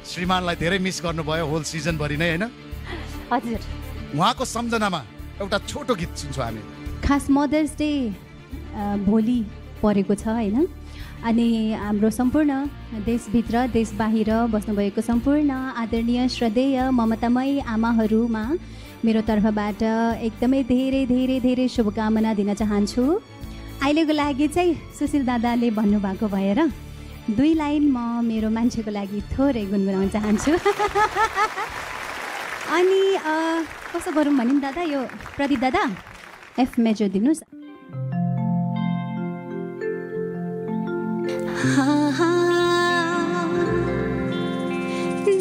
श्रीमानलाई धेरै मिस गर्नुभयो whole season भरि नै हैन? हजुर। उहाँको सम्झनामा एउटा छोटो गीत सुन्छौँ हामी। खास मदर्स डे भोलि परेको छ हैन? अनि हाम्रो सम्पूर्ण देशभित्र देश बाहिर बस्नुभएको सम्पूर्ण आदरणीय श्रद्धेय ममतामयी आमाहरूमा मेरो तर्फबाट एकदमै धेरै धेरै धेरै शुभकामना दिन चाहन्छु। अहिलेको लागि चाहिँ सुशील दादाले भन्नुभएको भएर 2 लाइन म मेरो मान्छेको लागि थोरै गुनगुनाउन चाहन्छु। अनि कसो गरौँ भने दादा, यो प्रदीप दादा एफ मेजर दिनुहोस्।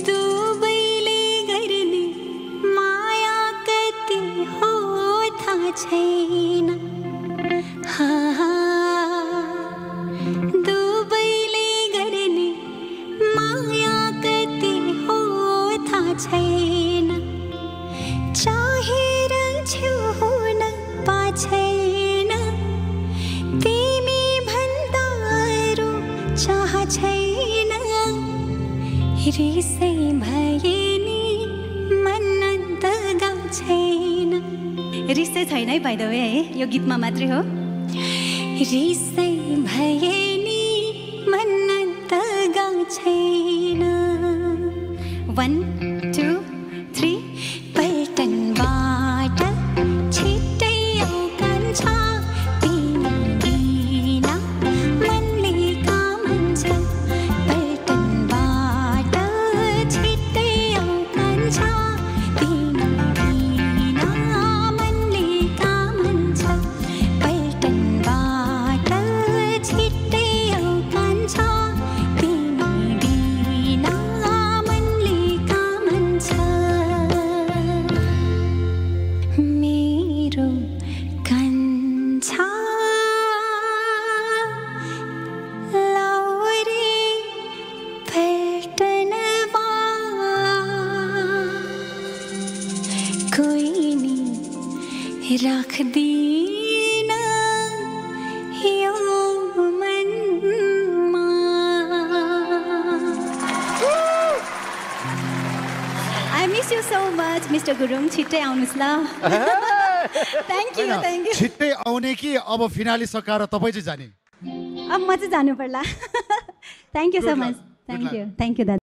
दुबईले गर्ने माया कति हो थाहा छैन। दुबईले गर्ने माया कति हो थाहा छैन। चाहेर छेउ हुन पाछैन, तिमी भन्दा अरू चाह छैन। रिसै भए नि मन त गाउँ छैन। रिसै छैन है भाइ द वे, है यो गीतमा मात्रै हो। रिसै भए नि मन त गाउँ छैन। 1 2 3 पल्टनबाट छिट्टै आउँछ तिमी बिना मनले कामन्छ। पल्टनबाट छिट्टै आउँछ तिमी बिना मनले कामन्छ। पल्टनबाट छिट्टै आउँछ तिमी बिना मनले कामन्छ। मेरो कान्छा लौरे पल्टनमा कोही नि राख्दिन यो मनमा। I miss you so much mister Gurung, छिट्टै आउनुहोस् ल। Thank you thank you. छिट्टै आउने कि अब फिनाली सकाएर तपाईँ चाहिँ जाने? अब म चाहिँ जानु पर्ला। Thank you so much. Thank you दादा।